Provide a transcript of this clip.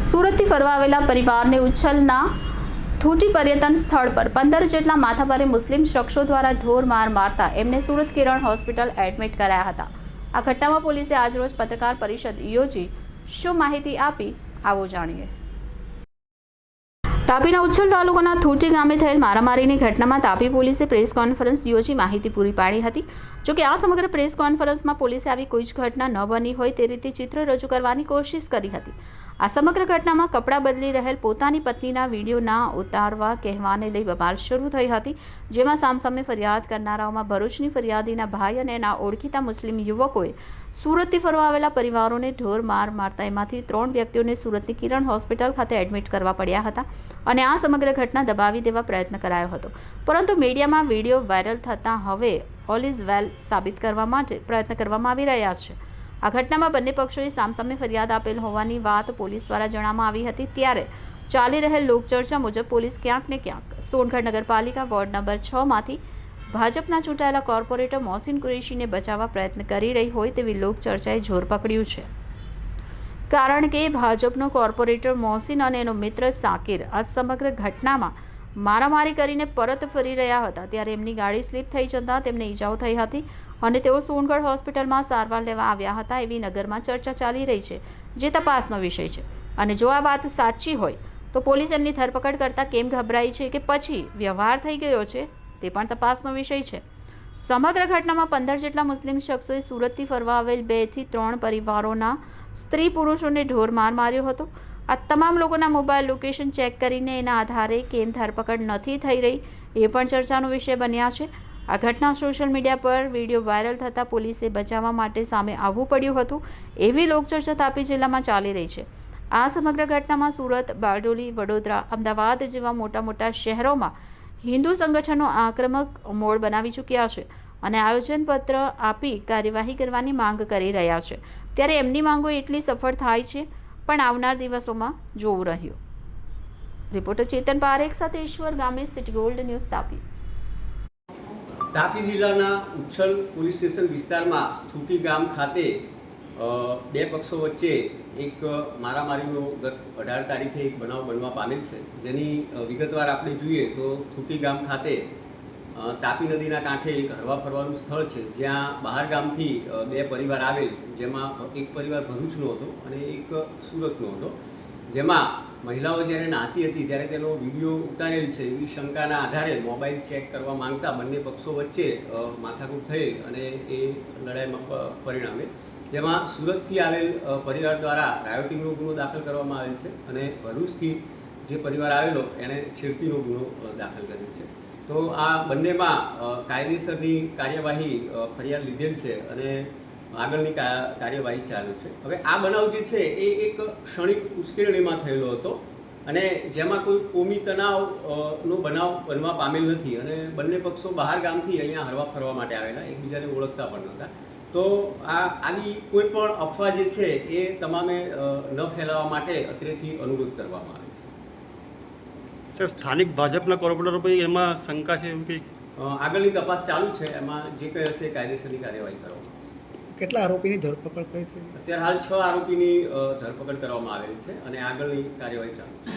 સુરતથી ફરવા આવેલા પરિવારને ઉચ્છલના થૂટી પર્યટન સ્થળ પર 15 જેટલા માથાભારે મુસ્લિમ શખ્સો દ્વારા ઢોર માર મારતા એમને સુરત કિરણ હોસ્પિટલ એડમિટ કરાયા હતા। આ ઘટનામાં પોલીસે આજરોજ પત્રકાર પરિષદ યોજી શું માહિતી આપી આવો જાણીએ। તાપીના ઉચ્છલ તાલુકાના થૂટી ગામે થયેલ મારામારીની ઘટનામાં તાપી પોલીસે પ્રેસ કોન્ફરન્સ યોજી માહિતી પૂરી પાડી હતી। જોકે આ સમગ્ર પ્રેસ કોન્ફરન્સમાં પોલીસે આવી કોઈ જ ઘટના ન બની હોય તે રીતે ચિત્ર રજૂ કરવાની કોશિશ કરી હતી। આ સમગ્ર ઘટનામાં કપડાં બદલી રહેલ પોતાની પત્નીના વિડીયો ના ઉતારવા કહેવાને લઈ બબાલ શરૂ થઈ હતી, જેમાં સામસામે ફરિયાદ કરનારાઓમાં ભરૂચની ફરિયાદીના ભાઈ અને એના ઓળખીતા મુસ્લિમ યુવકોએ સુરતથી ફરવા આવેલા પરિવારોને ઢોર માર મારતા એમાંથી 3 વ્યક્તિઓને સુરતની કિરણ હોસ્પિટલ ખાતે એડમિટ કરવા પડ્યા હતા અને આ સમગ્ર ઘટના દબાવી દેવા પ્રયત્ન કરાયો હતો, પરંતુ મીડિયામાં વિડીયો વાયરલ થતાં હવે ઓલ ઇઝ વેલ સાબિત કરવા માટે પ્રયત્ન કરવામાં આવી રહ્યા છે। આ ઘટનામાં બંને પક્ષોએ સામસામે ફરિયાદ આપેલ હોવાની વાત પોલીસ દ્વારા જણાવવામાં આવી હતી। ત્યારે ચાલી રહેલ લોકચર્ચા મુજબ પોલીસ ક્યાંક ને ક્યાંક સોનગઢ નગરપાલિકા વોર્ડ નંબર 6 માંથી ભાજપના ચૂંટાયેલા કોર્પોરેટર મોહસિન કુરેશીને બચાવવા પ્રયત્ન કરી રહી હોય તેવી લોકચર્ચાએ જોર પકડ્યું છે, કારણ કે ભાજપનો કોર્પોરેટર મોહસિન અને એનો મિત્ર સાકિર આ સમગ્ર ઘટનામાં મારામારી કરીને પરત ફરી રહ્યા હતા ત્યારે એમની ગાડી સ્લીપ થઈ જતાં તેમને ઈજાઓ થઈ હતી અને તેઓ સોનગઢ હોસ્પિટલમાં સારવાર લેવા આવ્યા હતા એવી નગરમાં ચર્ચા ચાલી રહી છે, જે તપાસનો વિષય છે। અને જો આ વાત સાચી હોય તો પોલીસ એમની ધરપકડ કરતા કેમ ગભરાઈ છે કે પછી વ્યવહાર થઈ ગયો છે તે પણ તપાસનો વિષય છે। સમગ્ર ઘટનામાં 15 જેટલા મુસ્લિમ શખ્સોએ સુરતથી ફરવા આવેલ 2 થી 3 પરિવારોના સ્ત્રી પુરુષોને ઢોર માર માર્યો હતો। આ તમામ લોકોના મોબાઈલ લોકેશન ચેક કરીને એના આધારે કેમ ધરપકડ નથી થઈ રહી એ પણ ચર્ચાનો વિષય બન્યા છે। આ ઘટના સોશિયલ મીડિયા પર વિડીયો વાયરલ થતાં પોલીસે બચાવવા માટે સામે આવવું પડ્યું હતું એવી લોકચર્ચા તાપી જિલ્લામાં ચાલી રહી છે। આ સમગ્ર ઘટનામાં સુરત, બારડોલી, વડોદરા, અમદાવાદ જેવા મોટા શહેરોમાં હિન્દુ સંગઠનો આક્રમક મોડ બનાવી ચૂક્યા છે અને આયોજનપત્ર આપી કાર્યવાહી કરવાની માંગ કરી રહ્યા છે। ત્યારે એમની માંગો એટલી સફળ થાય છે પણ આવનાર દિવસોમાં જોવું રહ્યું। રિપોર્ટર ચેતન પારેખ સાથે ઈશ્વર ગામે, city gold news, Tapi. Tapi જિલ્લાના ઉચ્છલ પોલીસ સ્ટેશન વિસ્તારમાં થૂટી ગામ ખાતે 2 પક્ષો વચ્ચે એક મારામારીનો ગત 18 તારીખે એક બનાવ બનવા પામેલ છે, જેની વિગતવાર આપણે જોઈએ તો થૂટી ગામ ખાતે તાપી નદીના કાંઠે એક હરવા ફરવાનું સ્થળ છે, જ્યાં બહાર ગામથી 2 પરિવાર આવેલ, જેમાં એક પરિવાર ભરૂચનો હતો અને એક સુરતનો હતો, જેમાં મહિલાઓ જ્યારે નાહતી હતી ત્યારે તેનો વિડીયો ઉતારેલ છે એવી શંકાના આધારે મોબાઈલ ચેક કરવા માંગતા બંને પક્ષો વચ્ચે માથાકૂટ થઈ અને એ લડાઈમાં પરિણામે જેમાં સુરતથી આવેલ પરિવાર દ્વારા રાયોટિંગનો ગુનો દાખલ કરવામાં આવેલ છે અને ભરૂચથી જે પરિવાર આવેલો એણે છેડતીનો ગુનો દાખલ કરેલ છે। તો આ બંનેમાં કાયદેસરની કાર્યવાહી ફરિયાદ લીધેલ છે અને આગળની કાર્યવાહી ચાલુ છે। હવે આ બનાવ જે છે એ એક ક્ષણિક ઉશ્કેરણીમાં થયેલો હતો અને જેમાં કોઈ કોમી તણાવનો બનાવ બનવા પામેલ નથી અને બંને પક્ષો બહાર ગામથી અહીંયા હરવા ફરવા માટે આવેલા, એકબીજાને ઓળખતા પણ નહોતા। તો આવી કોઈ પણ અફવા જે છે એ તમામે ન ફેલાવવા માટે અત્રેથી અનુરોધ કરવામાં આવે છે। સાહેબ, સ્થાનિક ભાજપના કોર્પોરેટર પર એમાં શંકા છે એવું કંઈક? આગળની તપાસ ચાલુ છે, એમાં જે કંઈ હશે કાયદેસરની કાર્યવાહી કરવામાં આવશે। કેટલા આરોપીની ધરપકડ થઈ છે? અત્યારે હાલ 6 આરોપીની ધરપકડ કરવામાં આવેલી છે અને આગળની કાર્યવાહી ચાલુ છે।